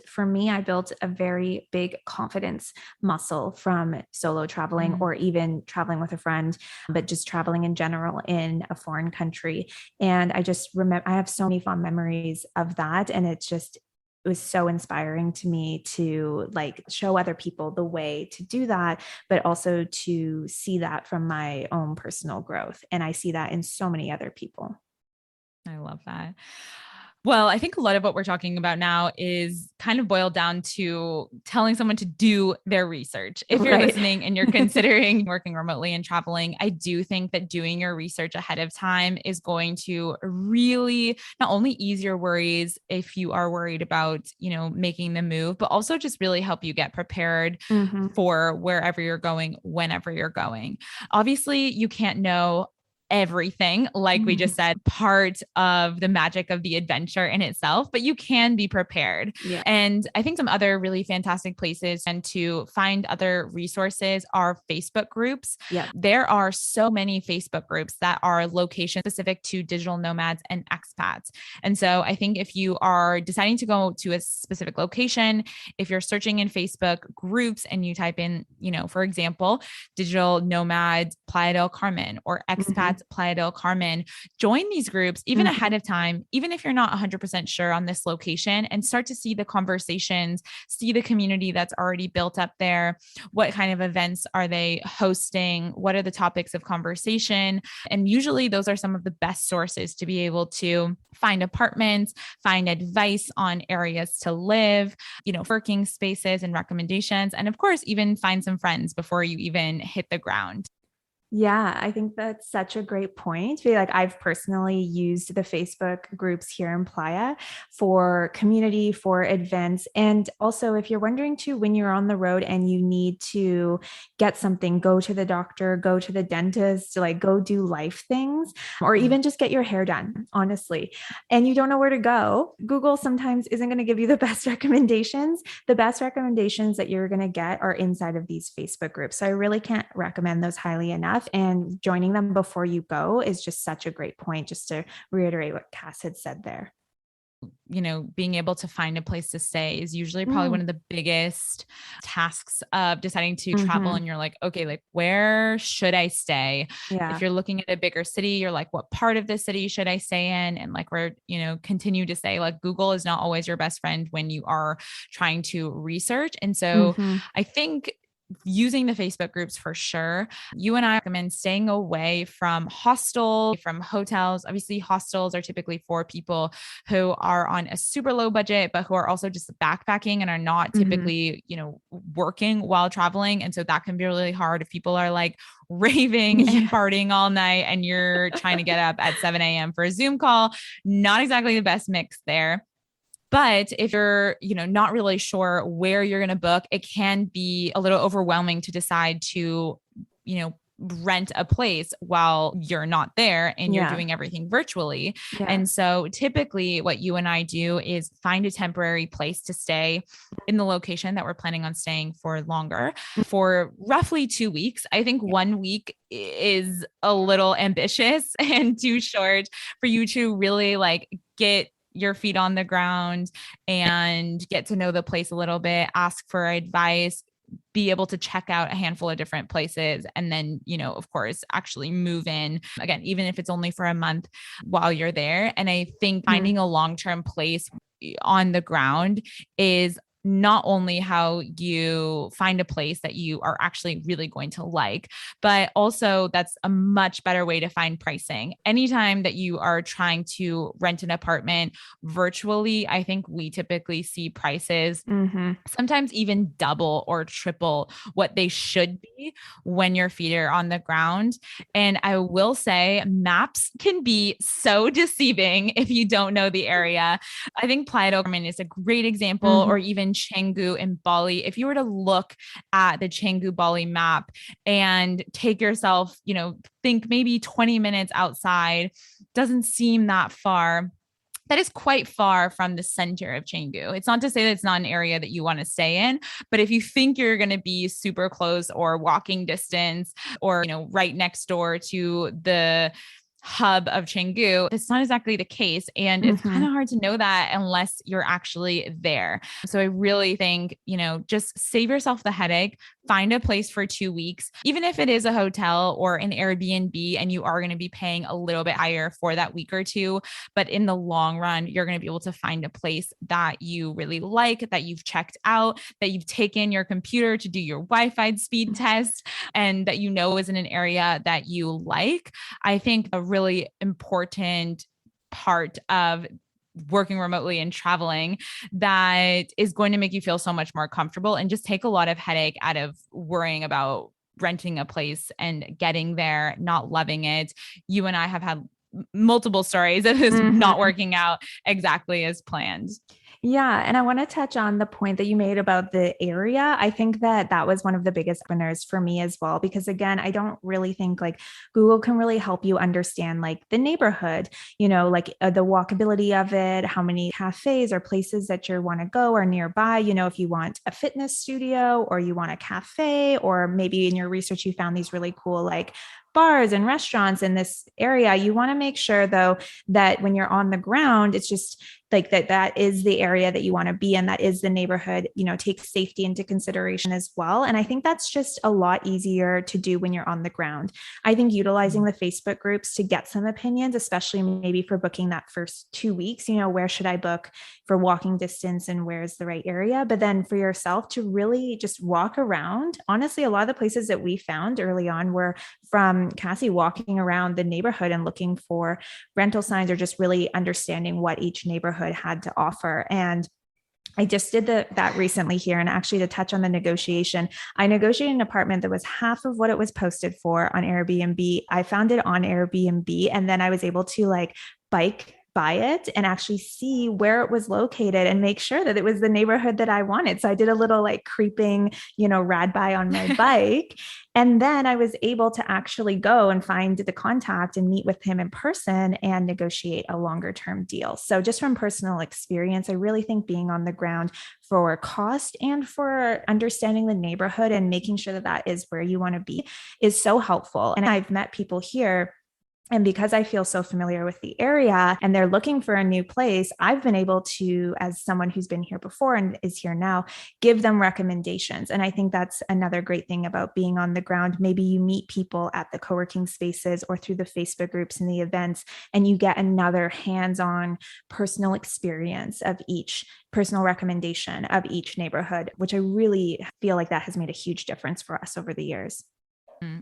for me, I built a very big confidence muscle from solo traveling, or even traveling with a friend, but just traveling in general in a foreign country. And I just remember, I have so many fond memories of that. And it was so inspiring to me to like show other people the way to do that, but also to see that from my own personal growth. And I see that in so many other people. I love that. Well, I think a lot of what we're talking about now is kind of boiled down to telling someone to do their research. If you're listening and you're considering working remotely and traveling, I do think that doing your research ahead of time is going to really not only ease your worries if you are worried about, making the move, but also just really help you get prepared for wherever you're going, whenever you're going. Obviously, you can't know everything, like we just said, part of the magic of the adventure in itself, but you can be prepared. Yeah. And I think some other really fantastic places and to find other resources are Facebook groups. Yeah. There are so many Facebook groups that are location specific to digital nomads and expats. And so I think if you are deciding to go to a specific location, if you're searching in Facebook groups and you type in, for example, digital nomads Playa del Carmen or expats Playa del Carmen, join these groups even ahead of time, even if you're not 100% sure on this location, and start to see the conversations, see the community that's already built up there. What kind of events are they hosting? What are the topics of conversation? And usually those are some of the best sources to be able to find apartments, find advice on areas to live, working spaces and recommendations. And of course, even find some friends before you even hit the ground. Yeah, I think that's such a great point. Like I've personally used the Facebook groups here in Playa for community, for events. And also, if you're wondering too, when you're on the road and you need to get something, go to the doctor, go to the dentist, like go do life things, or even just get your hair done, honestly, and you don't know where to go, Google sometimes isn't going to give you the best recommendations. The best recommendations that you're going to get are inside of these Facebook groups. So I really can't recommend those highly enough. And joining them before you go is just such a great point, just to reiterate what Cass had said there. Being able to find a place to stay is usually probably one of the biggest tasks of deciding to travel. And you're like, okay, like where should I stay? Yeah. If you're looking at a bigger city, you're like, what part of the city should I stay in? And like we're, continue to say, like Google is not always your best friend when you are trying to research. And so I think using the Facebook groups for sure. You and I recommend staying away from hostels, from hotels. Obviously, hostels are typically for people who are on a super low budget, but who are also just backpacking and are not typically, working while traveling. And so that can be really hard if people are like raving and partying all night and you're trying to get up at 7 a.m. for a Zoom call. Not exactly the best mix there. But if you're, not really sure where you're going to book, it can be a little overwhelming to decide to, rent a place while you're not there and you're doing everything virtually. And so typically what you and I do is find a temporary place to stay in the location that we're planning on staying for longer, for roughly 2 weeks. I think 1 week is a little ambitious and too short for you to really like get your feet on the ground and get to know the place a little bit, ask for advice, be able to check out a handful of different places, and then, of course, actually move in again, even if it's only for a month while you're there. And I think finding a long-term place on the ground is not only how you find a place that you are actually really going to like, but also that's a much better way to find pricing. Anytime that you are trying to rent an apartment virtually, I think we typically see prices sometimes even double or triple what they should be when your feet are on the ground. And I will say maps can be so deceiving if you don't know the area. I think Playa del Carmen is a great example, or even Canggu in Bali. If you were to look at the Canggu Bali map and take yourself, think maybe 20 minutes outside, doesn't seem that far. That is quite far from the center of Canggu. It's not to say that it's not an area that you want to stay in, but if you think you're going to be super close or walking distance or, right next door to the hub of Canggu, it's not exactly the case. And it's kind of hard to know that unless you're actually there. So I really think, just save yourself the headache, find a place for 2 weeks, even if it is a hotel or an Airbnb, and you are going to be paying a little bit higher for that week or two. But in the long run, you're going to be able to find a place that you really like, that you've checked out, that you've taken your computer to do your Wi-Fi speed test, and that is in an area that you like. I think a really important part of working remotely and traveling that is going to make you feel so much more comfortable and just take a lot of headache out of worrying about renting a place and getting there, not loving it. You and I have had multiple stories of this not Mhm. working out exactly as planned. Yeah, and I want to touch on the point that you made about the area. I think that that was one of the biggest winners for me as well, because again, I don't really think like Google can really help you understand like the neighborhood, like the walkability of it, how many cafes or places that you want to go are nearby, if you want a fitness studio or you want a cafe, or maybe in your research you found these really cool like bars and restaurants in this area. You want to make sure though that when you're on the ground, it's just like that is the area that you want to be in, that is the neighborhood, take safety into consideration as well. And I think that's just a lot easier to do when you're on the ground. I think utilizing the Facebook groups to get some opinions, especially maybe for booking that first 2 weeks, where should I book for walking distance and where's the right area, but then for yourself to really just walk around. Honestly, a lot of the places that we found early on were from Cassie walking around the neighborhood and looking for rental signs, or just really understanding what each neighborhood had to offer. And I just did that recently here. And actually, to touch on the negotiation, I negotiated an apartment that was half of what it was posted for on Airbnb. I found it on Airbnb, and then I was able to like bike by it and actually see where it was located and make sure that it was the neighborhood that I wanted. So I did a little like creeping, rad by on my bike. And then I was able to actually go and find the contact and meet with him in person and negotiate a longer term deal. So, just from personal experience, I really think being on the ground for cost and for understanding the neighborhood and making sure that that is where you want to be is so helpful. And I've met people here, and because I feel so familiar with the area and they're looking for a new place, I've been able to, as someone who's been here before and is here now, give them recommendations. And I think that's another great thing about being on the ground. Maybe you meet people at the co-working spaces or through the Facebook groups and the events, and you get another hands-on personal experience of each personal recommendation of each neighborhood, which I really feel like that has made a huge difference for us over the years.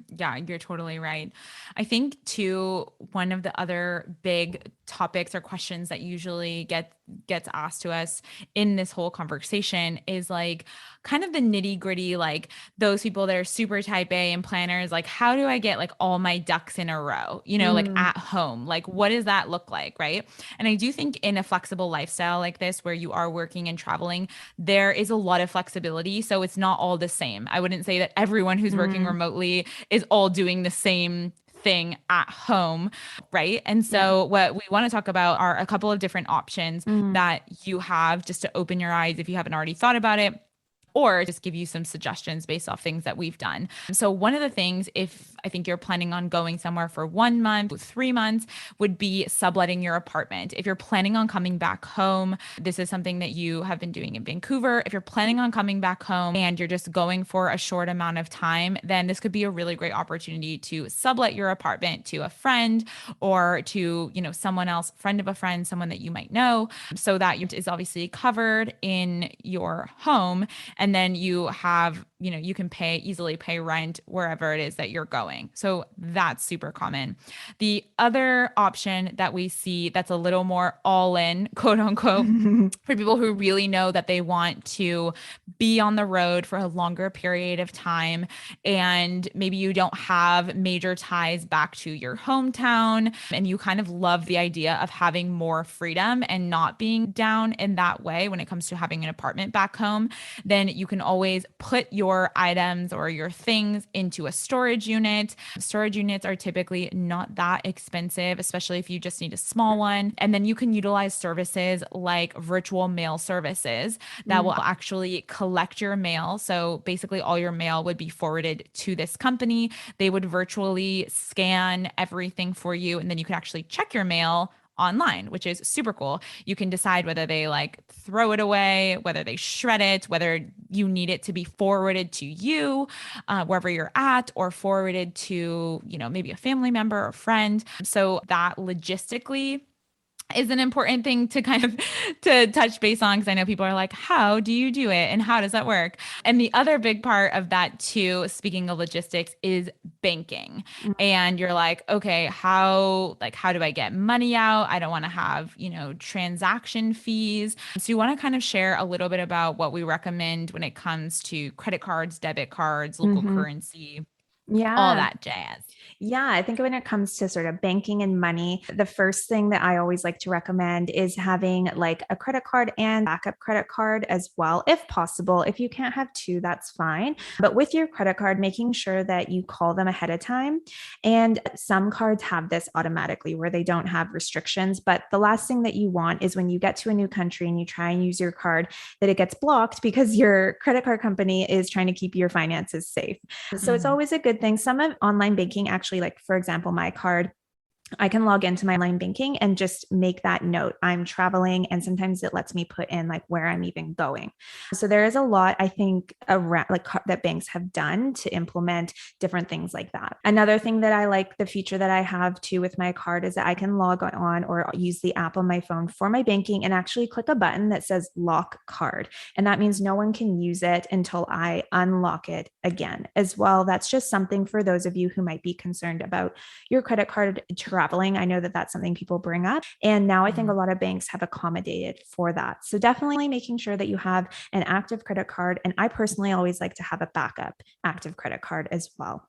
Yeah, you're totally right. I think too, one of the other big topics or questions that usually gets asked to us in this whole conversation is like kind of the nitty-gritty, like those people that are super type A and planners, like how do I get like all my ducks in a row, like Mm, at home? Like what does that look like, right? And I do think in a flexible lifestyle like this where you are working and traveling, there is a lot of flexibility, so it's not all the same. I wouldn't say that everyone who's working mm, remotely is all doing the same thing at home, right? And yeah. so, what we want to talk about are a couple of different options Mm. that you have just to open your eyes if you haven't already thought about it, or just give you some suggestions based off things that we've done. So, one of the things, if I think you're planning on going somewhere for 1 month, 3 months, would be subletting your apartment. If you're planning on coming back home, this is something that you have been doing in Vancouver. If you're planning on coming back home and you're just going for a short amount of time, then this could be a really great opportunity to sublet your apartment to a friend or to, someone else, friend of a friend, someone that you might know, so that is obviously covered in your home, and then you have, you can easily pay rent wherever it is that you're going. So that's super common. The other option that we see that's a little more all in, quote unquote, for people who really know that they want to be on the road for a longer period of time, and maybe you don't have major ties back to your hometown and you kind of love the idea of having more freedom and not being down in that way when it comes to having an apartment back home, then you can always put your items or your things into a storage unit. Storage units are typically not that expensive, especially if you just need a small one. And then you can utilize services like virtual mail services that will Mm. actually collect your mail. So basically, all your mail would be forwarded to this company. They would virtually scan everything for you, and then you could actually check your mail online, which is super cool. You can decide whether they like throw it away, whether they shred it, whether you need it to be forwarded to you, wherever you're at, or forwarded to, maybe a family member or friend. So that logistically is an important thing to kind of to touch base on, because I know people are like, how do you do it and how does that work? And the other big part of that too, speaking of logistics, is banking. And you're like, okay, how do I get money out? I don't want to have, transaction fees. So you want to kind of share a little bit about what we recommend when it comes to credit cards, debit cards, local Mm-hmm. currency. all Yeah. that jazz. Yeah, I think when it comes to sort of banking and money, the first thing that I always like to recommend is having like a credit card and backup credit card as well, if possible. If you can't have two, that's fine. But with your credit card, making sure that you call them ahead of time. And some cards have this automatically where they don't have restrictions. But the last thing that you want is when you get to a new country and you try and use your card, that it gets blocked because your credit card company is trying to keep your finances safe. So it's Mhm. always a good thing. Some of online banking actually, like for example, my card, I can log into my online banking and just make that note. I'm traveling, and sometimes it lets me put in like where I'm even going. So there is a lot I think around like that banks have done to implement different things like that. Another thing that I like the feature that I have too with my card is that I can log on or use the app on my phone for my banking and actually click a button that says lock card. And that means no one can use it until I unlock it again. As well, that's just something for those of you who might be concerned about your credit card traveling. I know that that's something people bring up. And now I think a Mhm. lot of banks have accommodated for that. So definitely making sure that you have an active credit card. And I personally always like to have a backup active credit card as well.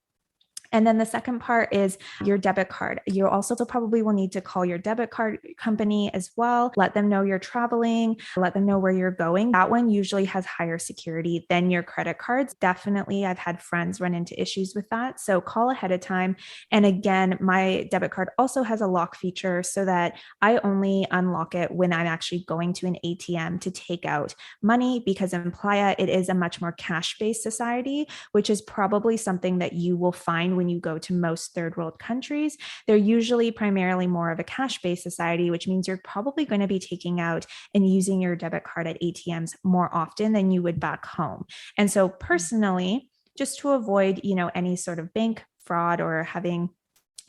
And then the second part is your debit card. You also probably will need to call your debit card company as well. Let them know you're traveling, let them know where you're going. That one usually has higher security than your credit cards. Definitely, I've had friends run into issues with that. So call ahead of time. And again, my debit card also has a lock feature so that I only unlock it when I'm actually going to an ATM to take out money because in Playa, it is a much more cash based society, which is probably something that you will find when you go to most third world countries. They're usually primarily more of a cash based society, which means you're probably going to be taking out and using your debit card at ATMs more often than you would back home. And so personally, just to avoid, any sort of bank fraud or having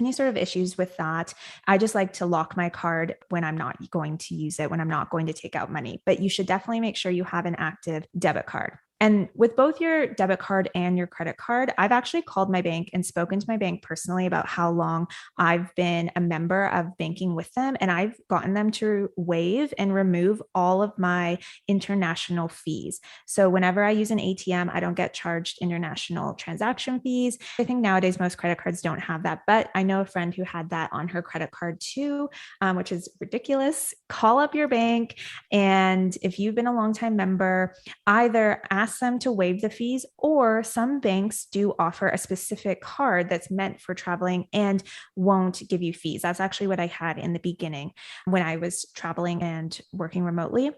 any sort of issues with that, I just like to lock my card when I'm not going to use it, when I'm not going to take out money. But you should definitely make sure you have an active debit card. And with both your debit card and your credit card, I've actually called my bank and spoken to my bank personally about how long I've been a member of banking with them. And I've gotten them to waive and remove all of my international fees. So whenever I use an ATM, I don't get charged international transaction fees. I think nowadays most credit cards don't have that, but I know a friend who had that on her credit card too, which is ridiculous. Call up your bank, and if you've been a longtime member, either ask them to waive the fees, or some banks do offer a specific card that's meant for traveling and won't give you fees. That's actually what I had in the beginning when I was traveling and working remotely.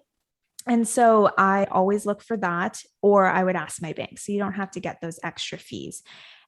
And so I always look for that, or I would ask my bank. So you don't have to get those extra fees.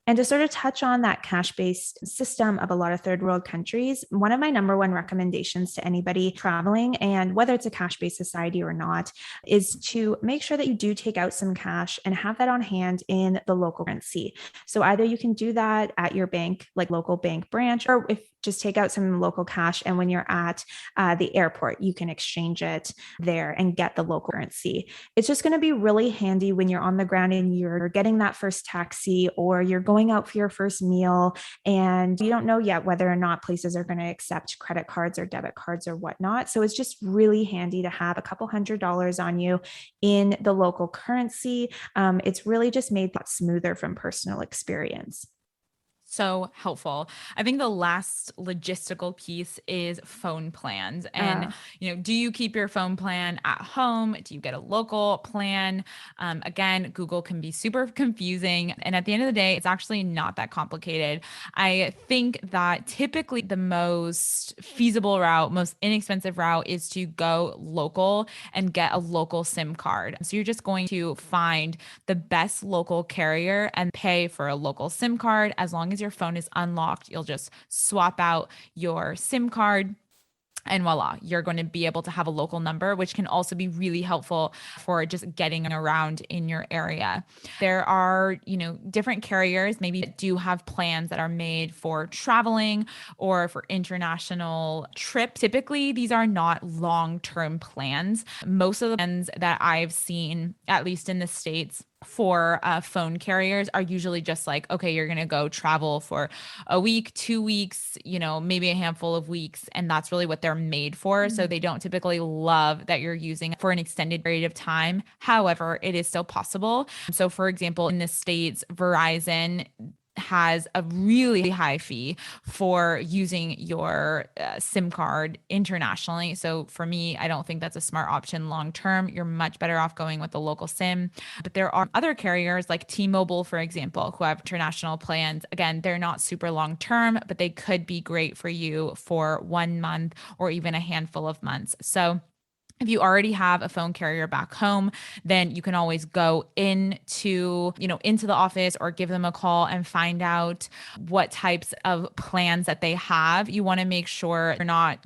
And to sort of touch on that cash based system of a lot of third world countries, one of my number one recommendations to anybody traveling, and whether it's a cash based society or not, is to make sure that you do take out some cash and have that on hand in the local currency. So either you can do that at your bank, like local bank branch, or if just take out some local cash. And when you're at the airport, you can exchange it there and get the local currency. It's just going to be really handy when you're on the ground and you're getting that first taxi or you're going out for your first meal and you don't know yet whether or not places are going to accept credit cards or debit cards or whatnot. So it's just really handy to have a couple $100s on you in the local currency. It's really just made that smoother from personal experience. So helpful. I think the last logistical piece is phone plans. And, Uh, do you keep your phone plan at home? Do you get a local plan? Again, Google can be super confusing. And at the end of the day, it's actually not that complicated. I think that typically the most feasible route, most inexpensive route is to go local and get a local SIM card. So you're just going to find the best local carrier and pay for a local SIM card. As long as your phone is unlocked, you'll just swap out your SIM card and voila, you're going to be able to have a local number, which can also be really helpful for just getting around in your area. There are, different carriers maybe that do have plans that are made for traveling or for international trips. Typically, these are not long-term plans. Most of the plans that I've seen, at least in the States, for phone carriers are usually just like, okay, you're going to go travel for a week, 2 weeks, maybe a handful of weeks. And that's really what they're made for. So they don't typically love that you're using it for an extended period of time. However, it is still possible. So, for example, in the States, Verizon has a really high fee for using your SIM card internationally. So for me, I don't think that's a smart option long term. You're much better off going with the local SIM. But there are other carriers like T-Mobile, for example, who have international plans. Again, they're not super long term, but they could be great for you for 1 month or even a handful of months. So if you already have a phone carrier back home, then you can always go into the office or give them a call and find out what types of plans that they have. You want to make sure you're not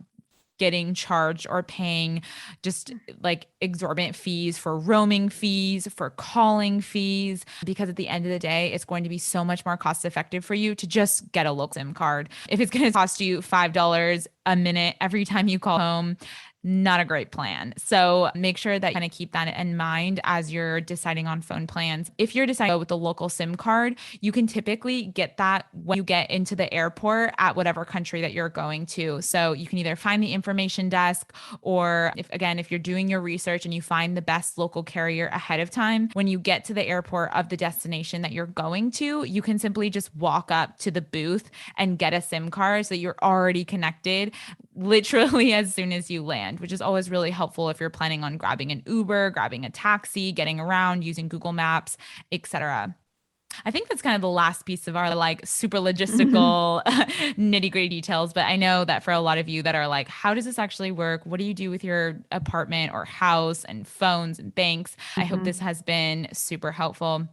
getting charged or paying just like exorbitant fees for roaming fees, for calling fees, because at the end of the day, it's going to be so much more cost effective for you to just get a local SIM card. If it's going to cost you $5 a minute every time you call home, not a great plan. So make sure that you kind of keep that in mind as you're deciding on phone plans. If you're deciding to go with the local SIM card, you can typically get that when you get into the airport at whatever country that you're going to. So you can either find the information desk, or if you're doing your research and you find the best local carrier ahead of time, when you get to the airport of the destination that you're going to, you can simply just walk up to the booth and get a SIM card so that you're already connected literally as soon as you land, which is always really helpful if you're planning on grabbing an Uber, grabbing a taxi, getting around using Google Maps, etc. I think that's kind of the last piece of our like super logistical nitty gritty details. But I know that for a lot of you that are like, how does this actually work? What do you do with your apartment or house and phones and banks? I hope this has been super helpful.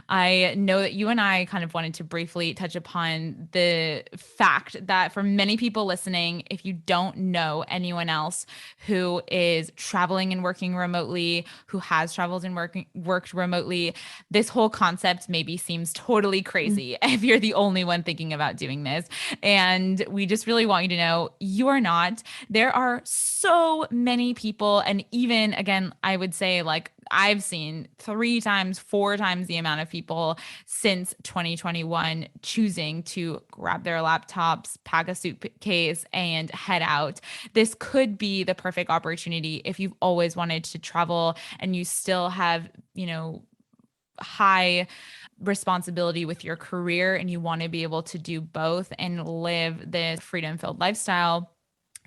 I know that you and I kind of wanted to briefly touch upon the fact that for many people listening, if you don't know anyone else who is traveling and working remotely, who has traveled and worked remotely, this whole concept maybe seems totally crazy if you're the only one thinking about doing this. And we just really want you to know you are not. There are so many people, and even again, I would say like I've seen 3 times, 4 times the amount of people since 2021 choosing to grab their laptops, pack a suitcase, and head out. This could be the perfect opportunity if you've always wanted to travel and you still have, high responsibility with your career and you want to be able to do both and live this freedom-filled lifestyle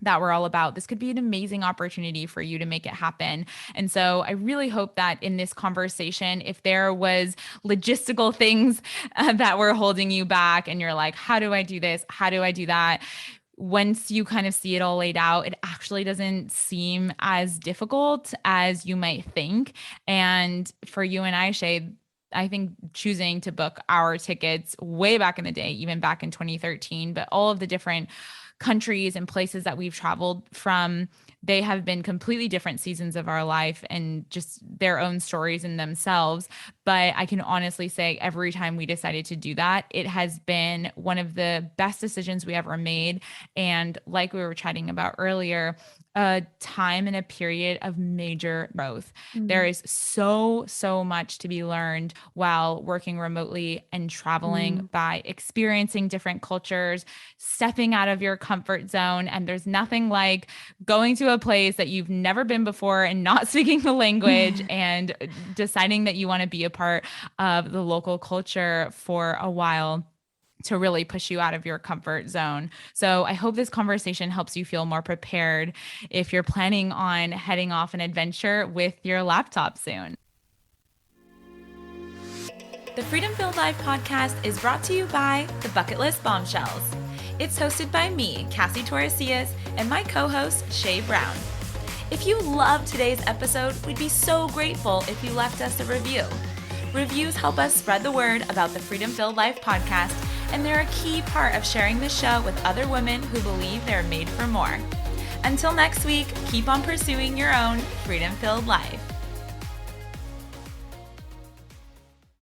that we're all about. This could be an amazing opportunity for you to make it happen. And so I really hope that in this conversation, if there was logistical things that were holding you back and you're like, how do I do this? How do I do that? Once you kind of see it all laid out, it actually doesn't seem as difficult as you might think. And for you and I, Shay, I think choosing to book our tickets way back in the day, even back in 2013, but all of the different countries and places that we've traveled from, they have been completely different seasons of our life and just their own stories in themselves. But I can honestly say every time we decided to do that, it has been one of the best decisions we ever made. And like we were chatting about earlier, a time and a period of major growth. There is so much to be learned while working remotely and traveling by experiencing different cultures, stepping out of your comfort zone. And there's nothing like going to a place that you've never been before and not speaking the language and deciding that you want to be a part of the local culture for a while to really push you out of your comfort zone. So I hope this conversation helps you feel more prepared if you're planning on heading off an adventure with your laptop soon. The Freedom Filled Life podcast is brought to you by the Bucket List Bombshells. It's hosted by me, Cassie Torresillas, and my co-host, Shay Brown. If you loved today's episode, we'd be so grateful if you left us a review. Reviews help us spread the word about the Freedom Filled Life podcast, and they're a key part of sharing the show with other women who believe they're made for more. Until next week, keep on pursuing your own freedom-filled life.